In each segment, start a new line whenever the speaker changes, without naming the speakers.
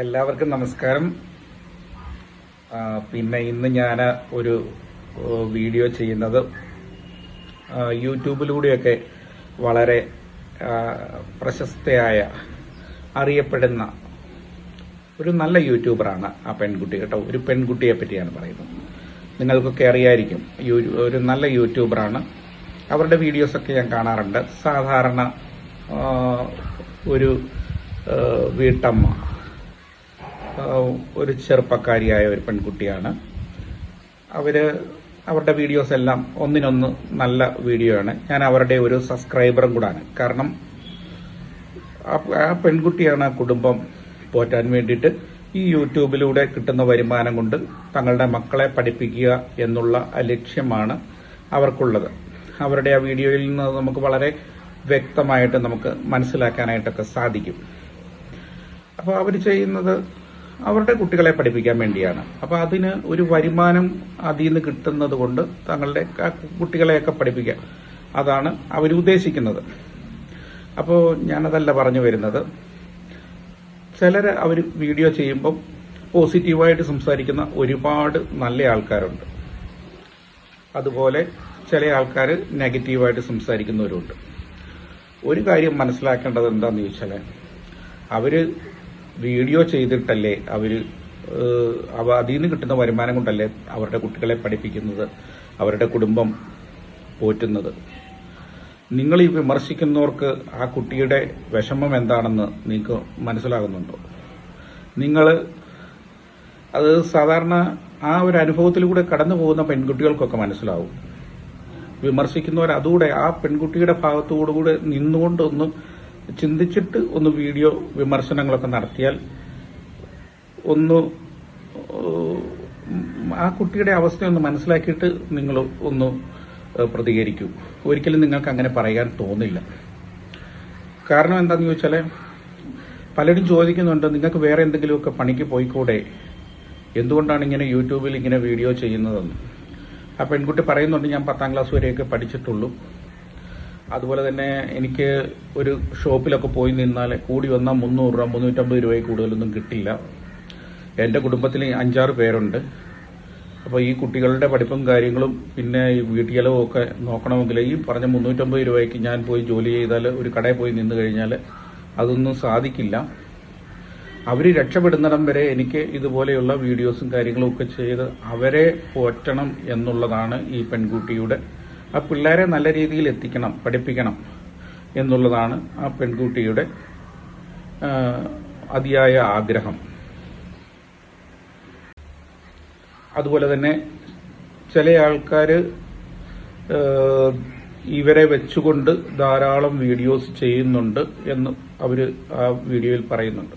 എല്ലാവർക്കും നമസ്കാരം. പിന്നെ ഇന്ന് ഞാൻ ഒരു വീഡിയോ ചെയ്യുന്നത് യൂട്യൂബിലൂടെയൊക്കെ വളരെ പ്രശസ്തയായ അറിയപ്പെടുന്ന ഒരു നല്ല യൂട്യൂബറാണ് ആ പെൺകുട്ടി കേട്ടോ. ഒരു പെൺകുട്ടിയെ പറ്റിയാണ് പറയുന്നത്. നിങ്ങൾക്കൊക്കെ അറിയായിരിക്കും. ഒരു നല്ല യൂട്യൂബറാണ്. അവരുടെ വീഡിയോസൊക്കെ ഞാൻ കാണാറുണ്ട്. സാധാരണ ഒരു വീട്ടമ്മ, ഒരു ചെറുപ്പക്കാരിയായ ഒരു പെൺകുട്ടിയാണ്. അവരുടെ വീഡിയോസ് എല്ലാം ഒന്നിനൊന്ന് നല്ല വീഡിയോ ആണ്. ഞാൻ അവരുടെ ഒരു സബ്സ്ക്രൈബറും കൂടാണ്. കാരണം ആ പെൺകുട്ടിയാണ് ആ കുടുംബം പോറ്റാൻ വേണ്ടിയിട്ട് ഈ യൂട്യൂബിലൂടെ കിട്ടുന്ന വരുമാനം കൊണ്ട് തങ്ങളുടെ മക്കളെ പഠിപ്പിക്കുക എന്നുള്ള ലക്ഷ്യമാണ് അവർക്കുള്ളത്. അവരുടെ ആ വീഡിയോയിൽ നിന്ന് നമുക്ക് വളരെ വ്യക്തമായിട്ട് നമുക്ക് മനസ്സിലാക്കാനായിട്ടൊക്കെ സാധിക്കും. അപ്പോൾ അവർ ചെയ്യുന്നത് അവരുടെ കുട്ടികളെ പഠിപ്പിക്കാൻ വേണ്ടിയാണ്. അപ്പോൾ അതിന് ഒരു വരുമാനം അതിൽ നിന്ന് കിട്ടുന്നത് കൊണ്ട് തങ്ങളുടെ കുട്ടികളെയൊക്കെ പഠിപ്പിക്കാം, അതാണ് അവർ ഉദ്ദേശിക്കുന്നത്. അപ്പോൾ ഞാനതല്ല പറഞ്ഞു വരുന്നത്. അവർ വീഡിയോ ചെയ്യുമ്പോൾ പോസിറ്റീവായിട്ട് സംസാരിക്കുന്ന ഒരുപാട് നല്ല ആൾക്കാരുണ്ട്. അതുപോലെ ചില ആൾക്കാർ നെഗറ്റീവായിട്ട് സംസാരിക്കുന്നവരുണ്ട്. ഒരു കാര്യം മനസ്സിലാക്കേണ്ടത് എന്താണെന്ന് ചോദിച്ചാൽ, അവര് വീഡിയോ ചെയ്തിട്ടല്ലേ അതിൽ നിന്ന് കിട്ടുന്ന വരുമാനം കൊണ്ടല്ലേ അവരുടെ കുട്ടികളെ പഠിപ്പിക്കുന്നത്, അവരുടെ കുടുംബം പോറ്റുന്നത്. നിങ്ങൾ ഈ വിമർശിക്കുന്നവർക്ക് ആ കുട്ടിയുടെ വിഷമം എന്താണെന്ന് നിങ്ങൾക്ക് മനസ്സിലാകുന്നുണ്ടോ? അത് സാധാരണ ആ ഒരു അനുഭവത്തിലൂടെ കടന്നു പോകുന്ന പെൺകുട്ടികൾക്കൊക്കെ മനസ്സിലാവും. വിമർശിക്കുന്നവർ അതുകൂടെ ആ പെൺകുട്ടിയുടെ ഭാഗത്തുകൂടെ നിന്നുകൊണ്ടൊന്ന് ചിന്തിച്ചിട്ട് ഒന്ന് വീഡിയോ വിമർശനങ്ങളൊക്കെ നടത്തിയാൽ ആ കുട്ടിയുടെ അവസ്ഥയൊന്ന് മനസ്സിലാക്കിയിട്ട് നിങ്ങൾ ഒന്ന് പ്രതികരിക്കൂ. ഒരിക്കലും നിങ്ങൾക്ക് അങ്ങനെ പറയാൻ തോന്നില്ല. കാരണം എന്താണെന്ന് ചോദിച്ചാൽ, പലരും ചോദിക്കുന്നുണ്ട്, നിങ്ങൾക്ക് വേറെ എന്തെങ്കിലുമൊക്കെ പണിക്ക് പോയിക്കൂടെ, എന്തുകൊണ്ടാണ് ഇങ്ങനെ യൂട്യൂബിൽ ഇങ്ങനെ വീഡിയോ ചെയ്യുന്നതെന്ന്. ആ പെൺകുട്ടി പറയുന്നുണ്ട്, ഞാൻ 10ാം ക്ലാസ് വരെയൊക്കെ പഠിച്ചിട്ടുള്ളൂ. അതുപോലെ തന്നെ എനിക്ക് ഒരു ഷോപ്പിലൊക്കെ പോയി നിന്നാൽ കൂടി വന്നാൽ 300 രൂപ 350 രൂപയിൽ കൂടുതലൊന്നും കിട്ടില്ല. എൻ്റെ കുടുംബത്തിൽ 5-6 പേരുണ്ട്. അപ്പോൾ ഈ കുട്ടികളുടെ പഠിപ്പും കാര്യങ്ങളും പിന്നെ ഈ വീട്ടുചെലവും ഒക്കെ നോക്കണമെങ്കിൽ ഈ പറഞ്ഞ 350 രൂപയ്ക്ക് ഞാൻ പോയി ജോലി ചെയ്താൽ, ഒരു കടയിൽ പോയി നിന്ന് കഴിഞ്ഞാൽ അതൊന്നും സാധിക്കില്ല. അവർ രക്ഷപ്പെടുന്നിടം വരെ എനിക്ക് ഇതുപോലെയുള്ള വീഡിയോസും കാര്യങ്ങളും ഒക്കെ ചെയ്ത് അവരെ പോറ്റണം എന്നുള്ളതാണ് ഈ പെൺകുട്ടിയുടെ. ആ പിള്ളേരെ നല്ല രീതിയിൽ എത്തിക്കണം, പഠിപ്പിക്കണം എന്നുള്ളതാണ് ആ പെൺകുട്ടിയുടെ അതിയായ ആഗ്രഹം. അതുപോലെ തന്നെ ചില ആൾക്കാർ ഇവരെ വെച്ചുകൊണ്ട് ധാരാളം വീഡിയോസ് ചെയ്യുന്നുണ്ട് എന്ന് അവർ ആ വീഡിയോയിൽ പറയുന്നുണ്ട്.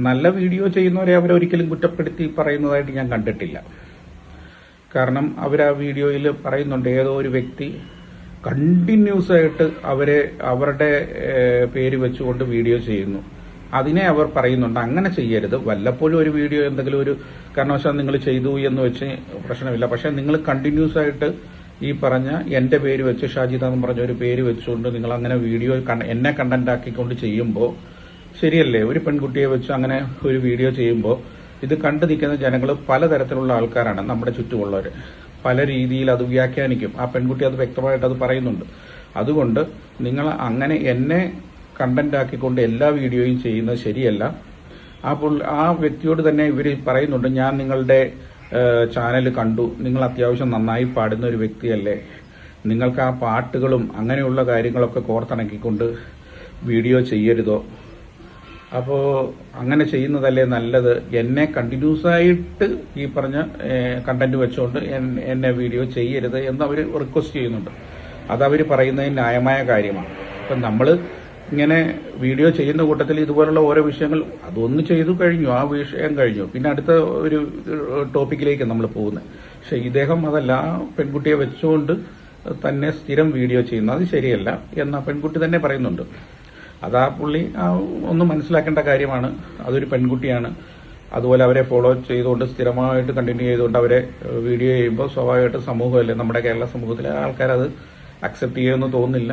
നല്ല വീഡിയോ ചെയ്യുന്നവരെ അവരൊരിക്കലും കുറ്റപ്പെടുത്തി പറയുന്നതായിട്ട് ഞാൻ കണ്ടിട്ടില്ല. കാരണം അവർ ആ വീഡിയോയിൽ പറയുന്നുണ്ട്, ഏതോ ഒരു വ്യക്തി കണ്ടിന്യൂസ് ആയിട്ട് അവരുടെ പേര് വെച്ചുകൊണ്ട് വീഡിയോ ചെയ്യുന്നു. അതിനെ അവർ പറയുന്നുണ്ട്, അങ്ങനെ ചെയ്യരുത്. വല്ലപ്പോഴും ഒരു വീഡിയോ എന്തെങ്കിലും ഒരു കാരണവശാൽ നിങ്ങൾ ചെയ്തു എന്ന് വെച്ച് പ്രശ്നമില്ല. പക്ഷെ നിങ്ങൾ കണ്ടിന്യൂസ് ആയിട്ട് ഈ പറഞ്ഞ എന്റെ പേര് വെച്ച്, ഷാജിദ എന്ന് പറഞ്ഞ ഒരു പേര് വെച്ചുകൊണ്ട് നിങ്ങൾ അങ്ങനെ വീഡിയോ എന്നെ കണ്ടന്റ് ആക്കിക്കൊണ്ട് ചെയ്യുമ്പോൾ ശരിയല്ലേ? ഒരു പെൺകുട്ടിയെ വെച്ച് അങ്ങനെ ഒരു വീഡിയോ ചെയ്യുമ്പോൾ ഇത് കണ്ടു നിൽക്കുന്ന ജനങ്ങൾ പലതരത്തിലുള്ള ആൾക്കാരാണ് നമ്മുടെ ചുറ്റുമുള്ളവർ. പല രീതിയിൽ അത് വ്യാഖ്യാനിക്കും. ആ പെൺകുട്ടി അത് വ്യക്തമായിട്ട് അത് പറയുന്നുണ്ട്. അതുകൊണ്ട് നിങ്ങൾ അങ്ങനെ എന്നെ കണ്ടന്റ് ആക്കിക്കൊണ്ട് എല്ലാ വീഡിയോയും ചെയ്യുന്നത് ശരിയല്ല. അപ്പോൾ ആ വ്യക്തിയോട് തന്നെ ഇവർ പറയുന്നുണ്ട്, ഞാൻ നിങ്ങളുടെ ചാനൽ കണ്ടു, നിങ്ങൾ അത്യാവശ്യം നന്നായി പാടുന്ന ഒരു വ്യക്തിയല്ലേ, നിങ്ങൾക്ക് ആ പാട്ടുകളും അങ്ങനെയുള്ള കാര്യങ്ങളൊക്കെ കോർത്തിണക്കിക്കൊണ്ട് വീഡിയോ ചെയ്യരുതോ? അപ്പോൾ അങ്ങനെ ചെയ്യുന്നതല്ലേ നല്ലത്. എന്നെ കണ്ടിന്യൂസ് ആയിട്ട് ഈ പറഞ്ഞ കണ്ടന്റ് വെച്ചുകൊണ്ട് എന്നെ വീഡിയോ ചെയ്യരുത് എന്ന് അവർ റിക്വസ്റ്റ് ചെയ്യുന്നുണ്ട്. അതവർ പറയുന്നത് ന്യായമായ കാര്യമാണ്. അപ്പം നമ്മൾ ഇങ്ങനെ വീഡിയോ ചെയ്യുന്ന കൂട്ടത്തിൽ ഇതുപോലുള്ള ഓരോ വിഷയങ്ങൾ അതൊന്ന് ചെയ്തു കഴിഞ്ഞു, ആ വിഷയം കഴിഞ്ഞു, പിന്നെ അടുത്ത ഒരു ടോപ്പിക്കിലേക്ക് നമ്മൾ പോകുന്നത്. പക്ഷെ ഇദ്ദേഹം അതല്ല, ആ പെൺകുട്ടിയെ വെച്ചുകൊണ്ട് തന്നെ സ്ഥിരം വീഡിയോ ചെയ്യുന്നു, അത് ശരിയല്ല എന്ന് ആ പെൺകുട്ടി തന്നെ പറയുന്നുണ്ട്. അതാ പുള്ളി ഒന്ന് മനസ്സിലാക്കേണ്ട കാര്യമാണ്. അതൊരു പെൺകുട്ടിയാണ്. അതുപോലെ അവരെ ഫോളോ ചെയ്തുകൊണ്ട് സ്ഥിരമായിട്ട് കണ്ടിന്യൂ ചെയ്തുകൊണ്ട് അവരെ വീഡിയോ ചെയ്യുമ്പോൾ സ്വാഭാവികമായിട്ട് സമൂഹമല്ലേ, നമ്മുടെ കേരള സമൂഹത്തിലെ ആൾക്കാരത് അക്സെപ്റ്റ് ചെയ്യുമെന്ന് തോന്നുന്നില്ല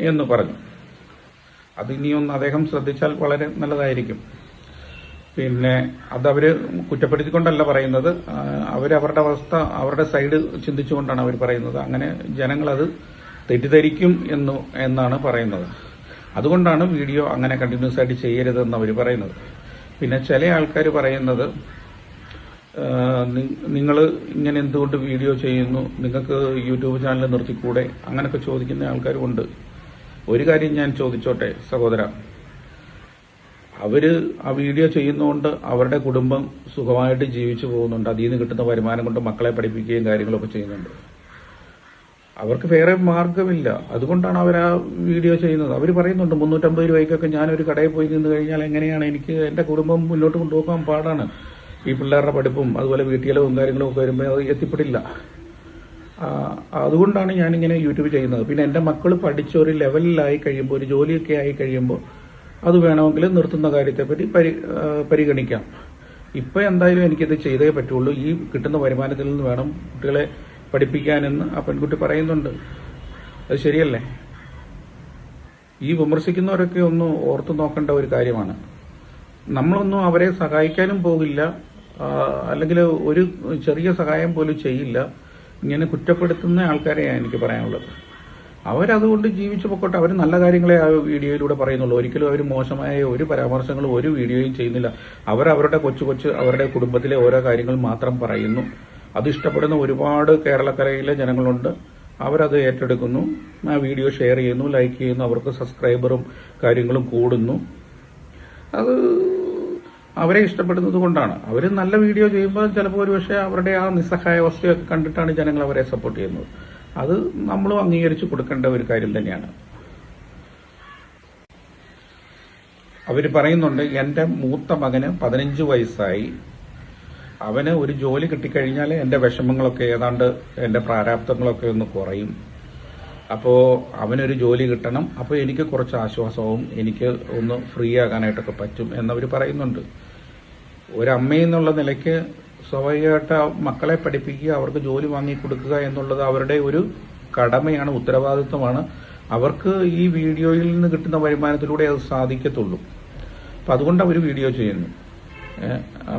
എന്ന് പറഞ്ഞു. അതിനിയൊന്ന് അദ്ദേഹം ശ്രദ്ധിച്ചാൽ വളരെ നല്ലതായിരിക്കും. പിന്നെ അതവര് കുറ്റപ്പെടുത്തിക്കൊണ്ടല്ല പറയുന്നത്, അവരവരുടെ അവസ്ഥ അവരുടെ സൈഡ് ചിന്തിച്ചുകൊണ്ടാണ് അവർ പറയുന്നത്. അങ്ങനെ ജനങ്ങളത് തെറ്റിദ്ധരിക്കും എന്നാണ് പറയുന്നത്. അതുകൊണ്ടാണ് വീഡിയോ അങ്ങനെ കണ്ടിന്യൂസ് ആയിട്ട് ചെയ്യരുതെന്ന് അവർ പറയുന്നത്. പിന്നെ ചില ആൾക്കാർ പറയുന്നത്, നിങ്ങൾ ഇങ്ങനെ എന്തുകൊണ്ട് വീഡിയോ ചെയ്യുന്നു, നിങ്ങൾക്ക് യൂട്യൂബ് ചാനൽ നിർത്തിക്കൂടെ, അങ്ങനെയൊക്കെ ചോദിക്കുന്ന ആൾക്കാരുമുണ്ട്. ഒരു കാര്യം ഞാൻ ചോദിച്ചോട്ടെ സഹോദര, അവര് ആ വീഡിയോ ചെയ്യുന്നതുകൊണ്ട് അവരുടെ കുടുംബം സുഖമായിട്ട് ജീവിച്ചു പോകുന്നുണ്ട്. അതിൽ നിന്ന് കിട്ടുന്ന വരുമാനം കൊണ്ട് മക്കളെ പഠിപ്പിക്കുകയും കാര്യങ്ങളൊക്കെ ചെയ്യുന്നുണ്ട്. അവർക്ക് വേറെ മാർഗമില്ല. അതുകൊണ്ടാണ് അവർ ആ വീഡിയോ ചെയ്യുന്നത്. അവർ പറയുന്നുണ്ട് 350 രൂപയ്ക്കൊക്കെ ഞാനൊരു കടയിൽ പോയി നിന്ന് കഴിഞ്ഞാൽ എങ്ങനെയാണ് എനിക്ക് എന്റെ കുടുംബം മുന്നോട്ട് കൊണ്ടുപോകാൻ പാടാണ്. ഈ പിള്ളേരുടെ പഠിപ്പും അതുപോലെ വീട്ടിലും കാര്യങ്ങളും ഒക്കെ വരുമ്പോൾ അത് എത്തിപ്പെടില്ല. അതുകൊണ്ടാണ് ഞാനിങ്ങനെ യൂട്യൂബ് ചെയ്യുന്നത്. പിന്നെ എന്റെ മക്കൾ പഠിച്ച ഒരു ലെവലിലായി കഴിയുമ്പോൾ, ഒരു ജോലിയൊക്കെ ആയി കഴിയുമ്പോൾ അത് വേണമെങ്കിൽ നിർത്തുന്ന കാര്യത്തെപ്പറ്റി പരിഗണിക്കാം. ഇപ്പം എന്തായാലും എനിക്കിത് ചെയ്തേ പറ്റുള്ളൂ. ഈ കിട്ടുന്ന വരുമാനത്തിൽ നിന്ന് വേണം കുട്ടികളെ പഠിപ്പിക്കാനെന്ന് ആ പെൺകുട്ടി പറയുന്നുണ്ട്. അത് ശരിയല്ലേ? ഈ വിമർശിക്കുന്നവരൊക്കെ ഒന്ന് ഓർത്തു നോക്കേണ്ട ഒരു കാര്യമാണ്. നമ്മളൊന്നും അവരെ സഹായിക്കാനും പോകില്ല, അല്ലെങ്കിൽ ഒരു ചെറിയ സഹായം പോലും ചെയ്യില്ല. ഇങ്ങനെ കുറ്റപ്പെടുത്തുന്ന ആൾക്കാരെയാണ് എനിക്ക് പറയാനുള്ളത്. അവരതുകൊണ്ട് ജീവിച്ചു പൊക്കോട്ടെ. അവർ നല്ല കാര്യങ്ങളെ ആ വീഡിയോയിലൂടെ പറയുന്നുള്ളൂ. ഒരിക്കലും അവർ മോശമായ ഒരു പരാമർശങ്ങളും ഒരു വീഡിയോയും ചെയ്യുന്നില്ല. അവരവരുടെ കൊച്ചു അവരുടെ കുടുംബത്തിലെ ഓരോ കാര്യങ്ങൾ മാത്രം പറയുന്നു. അത് ഇഷ്ടപ്പെടുന്ന ഒരുപാട് കേരളക്കരയിലെ ജനങ്ങളുണ്ട്. അവരത് ഏറ്റെടുക്കുന്നു, ആ വീഡിയോ ഷെയർ ചെയ്യുന്നു, ലൈക്ക് ചെയ്യുന്നു, അവർക്ക് സബ്സ്ക്രൈബറും കാര്യങ്ങളും കൂടുന്നു. അത് അവരെ ഇഷ്ടപ്പെടുന്നത് കൊണ്ടാണ്. അവർ നല്ല വീഡിയോ ചെയ്യുമ്പോൾ ചിലപ്പോൾ ഒരുപക്ഷെ അവരുടെ ആ നിസ്സഹായാവസ്ഥയൊക്കെ കണ്ടിട്ടാണ് ജനങ്ങൾ അവരെ സപ്പോർട്ട് ചെയ്യുന്നത്. അത് നമ്മളും അംഗീകരിച്ചു കൊടുക്കേണ്ട ഒരു കാര്യം തന്നെയാണ്. അവർ പറയുന്നുണ്ട്, എൻ്റെ മൂത്ത മകന് 15 വയസ്സായി, അവന് ഒരു ജോലി കിട്ടിക്കഴിഞ്ഞാൽ എൻ്റെ വിഷമങ്ങളൊക്കെ ഏതാണ്ട് എൻ്റെ പ്രാരാബ്ദങ്ങളൊക്കെ ഒന്ന് കുറയും. അപ്പോൾ അവനൊരു ജോലി കിട്ടണം, അപ്പോൾ എനിക്ക് കുറച്ച് ആശ്വാസവും എനിക്ക് ഒന്ന് ഫ്രീ ആകാനായിട്ടൊക്കെ പറ്റും എന്നവർ പറയുന്നുണ്ട്. ഒരമ്മയെന്നുള്ള നിലയ്ക്ക് സ്വാഭാവികമായിട്ട് മക്കളെ പഠിപ്പിക്കുക, അവർക്ക് ജോലി വാങ്ങിക്കൊടുക്കുക എന്നുള്ളത് അവരുടെ ഒരു കടമയാണ്, ഉത്തരവാദിത്വമാണ്. അവർക്ക് ഈ വീഡിയോയിൽ നിന്ന് കിട്ടുന്ന വരുമാനത്തിലൂടെ അത് സാധിക്കത്തുള്ളൂ. അപ്പം അതുകൊണ്ട് അവർ വീഡിയോ ചെയ്യുന്നു.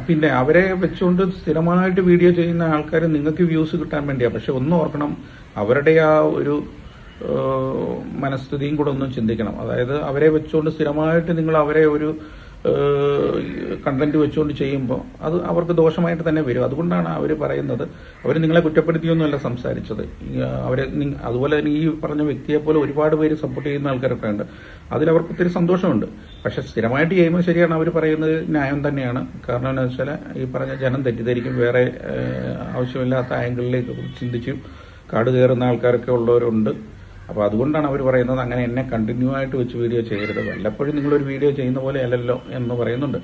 പിന്നെ അവരെ വെച്ചുകൊണ്ട് സ്ഥിരമായിട്ട് വീഡിയോ ചെയ്യുന്ന ആൾക്കാർ നിങ്ങൾക്ക് വ്യൂസ് കിട്ടാൻ വേണ്ടിയാണ്. പക്ഷെ ഒന്നും ഓർക്കണം, അവരുടെ ആ ഒരു മനസ്ഥിതിയും കൂടെ ഒന്ന് ചിന്തിക്കണം. അതായത് അവരെ വെച്ചുകൊണ്ട് സ്ഥിരമായിട്ട് നിങ്ങൾ അവരെ ഒരു കണ്ടന്റ് വെച്ചുകൊണ്ട് ചെയ്യുമ്പോൾ അത് അവർക്ക് ദോഷമായിട്ട് തന്നെ വരും. അതുകൊണ്ടാണ് അവർ പറയുന്നത്. അവർ നിങ്ങളെ കുറ്റപ്പെടുത്തിയൊന്നുമല്ല സംസാരിച്ചത്. അവരെ അതുപോലെ തന്നെ ഈ പറഞ്ഞ വ്യക്തിയെ പോലെ ഒരുപാട് പേര് സപ്പോർട്ട് ചെയ്യുന്ന ആൾക്കാരൊക്കെ ഉണ്ട്. അതിലവർക്ക് ഒത്തിരി സന്തോഷമുണ്ട്. പക്ഷെ സ്ഥിരമായിട്ട് ചെയ്യുമ്പോൾ ശരിയാണ്, അവർ പറയുന്നത് ന്യായം തന്നെയാണ്. കാരണം എന്താ വെച്ചാൽ ഈ പറഞ്ഞ ജനം തെറ്റിദ്ധരിക്കും, വേറെ ആവശ്യമില്ലാത്ത ആംഗിളിലേക്ക് ചിന്തിച്ചു കാട് കയറുന്ന ആൾക്കാരൊക്കെ ഉള്ളവരുണ്ട്. അപ്പോൾ അതുകൊണ്ടാണ് അവർ പറയുന്നത് അങ്ങനെ എന്നെ കണ്ടിന്യൂ ആയിട്ട് വെച്ച് വീഡിയോ ചെയ്യരുത്, വല്ലപ്പോഴും നിങ്ങളൊരു വീഡിയോ ചെയ്യുന്ന പോലെ അല്ലല്ലോ എന്ന് പറയുന്നുണ്ട്.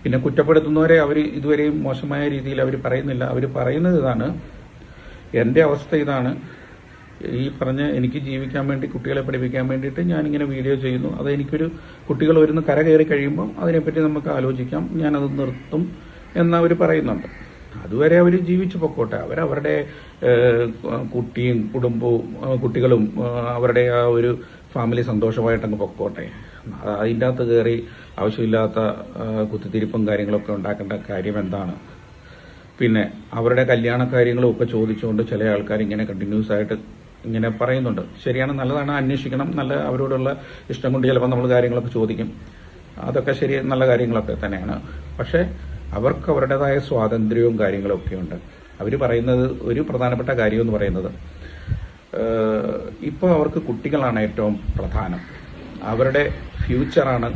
പിന്നെ കുറ്റപ്പെടുത്തുന്നവരെ അവർ ഇതുവരെയും മോശമായ രീതിയിൽ അവർ പറയുന്നില്ല. അവർ പറയുന്നത് ഇതാണ്, എൻ്റെ അവസ്ഥ ഇതാണ്, ഈ പറഞ്ഞ എനിക്ക് ജീവിക്കാൻ വേണ്ടി കുട്ടികളെ പഠിപ്പിക്കാൻ വേണ്ടിയിട്ട് ഞാനിങ്ങനെ വീഡിയോ ചെയ്യുന്നു. അത് എനിക്കൊരു കുട്ടികൾ വരുന്ന കര കയറി കഴിയുമ്പോൾ അതിനെപ്പറ്റി നമുക്ക് ആലോചിക്കാം, ഞാനത് നിർത്തും എന്നവർ പറയുന്നുണ്ട്. അതുവരെ അവർ ജീവിച്ചു പൊക്കോട്ടെ. അവരവരുടെ കുട്ടിയും കുടുംബവും കുട്ടികളും അവരുടെ ആ ഒരു ഫാമിലി സന്തോഷമായിട്ടങ്ങ് പൊക്കോട്ടെ. അതിൻ്റെ അകത്ത് കയറി ആവശ്യമില്ലാത്ത കുത്തിത്തിരിപ്പും കാര്യങ്ങളൊക്കെ ഉണ്ടാക്കേണ്ട കാര്യം എന്താണ്? പിന്നെ അവരുടെ കല്യാണ കാര്യങ്ങളും ഒക്കെ ചോദിച്ചുകൊണ്ട് ചില ആൾക്കാർ ഇങ്ങനെ കണ്ടിന്യൂസ് ആയിട്ട് ഇങ്ങനെ പറയുന്നുണ്ട്. ശരിയാണ്, നല്ലതാണ്, അന്വേഷിക്കണം. നല്ല അവരോടുള്ള ഇഷ്ടം കൊണ്ട് ചിലപ്പോൾ നമ്മൾ കാര്യങ്ങളൊക്കെ ചോദിക്കും. അതൊക്കെ ശരി, നല്ല കാര്യങ്ങളൊക്കെ തന്നെയാണ്. പക്ഷേ അവർക്ക് അവരുടേതായ സ്വാതന്ത്ര്യവും കാര്യങ്ങളും ഒക്കെ ഉണ്ട്. അവർ പറയുന്നത് ഒരു പ്രധാനപ്പെട്ട കാര്യം എന്ന് പറയുന്നത്, ഇപ്പോൾ അവർക്ക് കുട്ടികളാണ് ഏറ്റവും പ്രധാനം. അവരുടെ ഫ്യൂച്ചറാണ്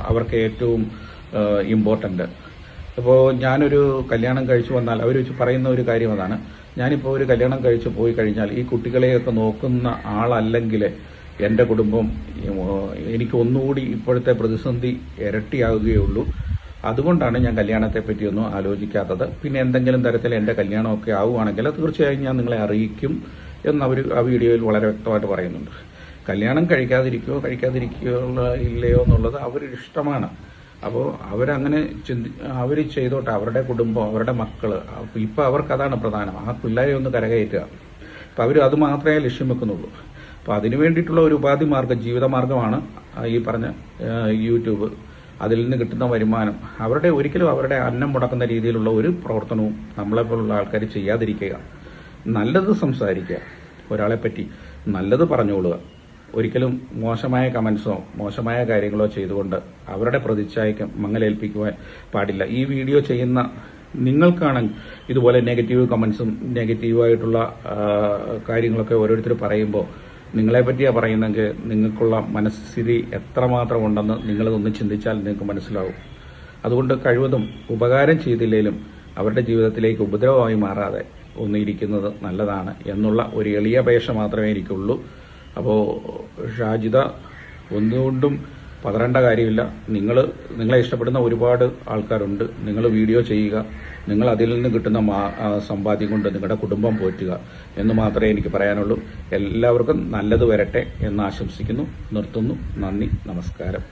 അവർക്ക് ഏറ്റവും ഇമ്പോർട്ടൻ്റ്. ഇപ്പോൾ ഞാനൊരു കല്യാണം കഴിച്ചു വന്നാൽ അവർ പറയുന്ന ഒരു കാര്യം അതാണ്, ഞാനിപ്പോൾ ഒരു കല്യാണം കഴിച്ച് പോയി കഴിഞ്ഞാൽ ഈ കുട്ടികളെയൊക്കെ നോക്കുന്ന ആളല്ലെങ്കിൽ എൻ്റെ കുടുംബം എനിക്ക് ഒന്നുകൂടി ഇപ്പോഴത്തെ പ്രതിസന്ധി ഇരട്ടിയാകുകയുള്ളൂ. അതുകൊണ്ടാണ് ഞാൻ കല്യാണത്തെ പറ്റിയൊന്നും ആലോചിക്കാത്തത്. പിന്നെ എന്തെങ്കിലും തരത്തിൽ എൻ്റെ കല്യാണമൊക്കെ ആവുകയാണെങ്കിൽ തീർച്ചയായും ഞാൻ നിങ്ങളെ അറിയിക്കും എന്നവർ ആ വീഡിയോയിൽ വളരെ വ്യക്തമായിട്ട് പറയുന്നുണ്ട്. കല്യാണം കഴിക്കാതിരിക്കുകയോ ഇല്ലയോ എന്നുള്ളത് അവരുടെ ഇഷ്ടമാണ്. അപ്പോൾ അവരങ്ങനെ അവർ ചെയ്തോട്ടെ, അവരുടെ കുടുംബം, അവരുടെ മക്കൾ. ഇപ്പം അവർക്ക് അതാണ് പ്രധാനം, ആ പിള്ളേരെ ഒന്ന് കരകയറ്റുക. അപ്പം അവർ അത് മാത്രമേ ലക്ഷ്യം വെക്കുന്നുള്ളൂ. അപ്പോൾ അതിനു വേണ്ടിയിട്ടുള്ള ഒരു ഉപാധി മാർഗം, ജീവിതമാർഗമാണ് ഈ പറഞ്ഞ യൂട്യൂബ്. അതിൽ നിന്ന് കിട്ടുന്ന വരുമാനം ഒരിക്കലും അവരുടെ അന്നം മുടക്കുന്ന രീതിയിലുള്ള ഒരു പ്രവർത്തനവും നമ്മളെപ്പോലുള്ള ആൾക്കാർ ചെയ്യാതിരിക്കുക. നല്ലത് സംസാരിക്കുക, ഒരാളെ പറ്റി നല്ലത് പറഞ്ഞുകൊള്ളുക. ഒരിക്കലും മോശമായ കമന്റ്സോ മോശമായ കാര്യങ്ങളോ ചെയ്തുകൊണ്ട് അവരുടെ പ്രതിച്ഛായയ്ക്ക് മങ്ങലേൽപ്പിക്കുവാൻ പാടില്ല. ഈ വീഡിയോ ചെയ്യുന്ന നിങ്ങൾക്കാണെങ്കിൽ ഇതുപോലെ നെഗറ്റീവ് കമന്റ്സും നെഗറ്റീവായിട്ടുള്ള കാര്യങ്ങളൊക്കെ ഓരോരുത്തർ പറയുമ്പോൾ നിങ്ങളെപ്പറ്റിയാണ് പറയുന്നെങ്കിൽ നിങ്ങൾക്കുള്ള മനസ്ഥിതി എത്രമാത്രം ഉണ്ടെന്ന് നിങ്ങളതൊന്ന് ചിന്തിച്ചാൽ നിങ്ങൾക്ക് മനസ്സിലാവും. അതുകൊണ്ട് കഴിവതും ഉപകാരം ചെയ്തില്ലെങ്കിലും അവരുടെ ജീവിതത്തിലേക്ക് ഉപദ്രവമായി മാറാതെ ഒന്നിരിക്കുന്നത് നല്ലതാണ് എന്നുള്ള ഒരു എളിയ അപേക്ഷ മാത്രമേ എനിക്കുള്ളൂ. അപ്പോൾ ഷാജിദ, ഒന്നുകൊണ്ടും പതറേണ്ട കാര്യമില്ല. നിങ്ങളെ ഇഷ്ടപ്പെടുന്ന ഒരുപാട് ആൾക്കാരുണ്ട്. നിങ്ങൾ വീഡിയോ ചെയ്യുക, നിങ്ങൾ അതിൽ നിന്ന് കിട്ടുന്ന സമ്പാദ്യം കൊണ്ട് നിങ്ങളുടെ കുടുംബം പോറ്റുക എന്ന് മാത്രമേ എനിക്ക് പറയാനുള്ളൂ. എല്ലാവർക്കും നല്ലത് വരട്ടെ എന്ന് ആശംസിക്കുന്നു. നിർത്തുന്നു. നന്ദി, നമസ്കാരം.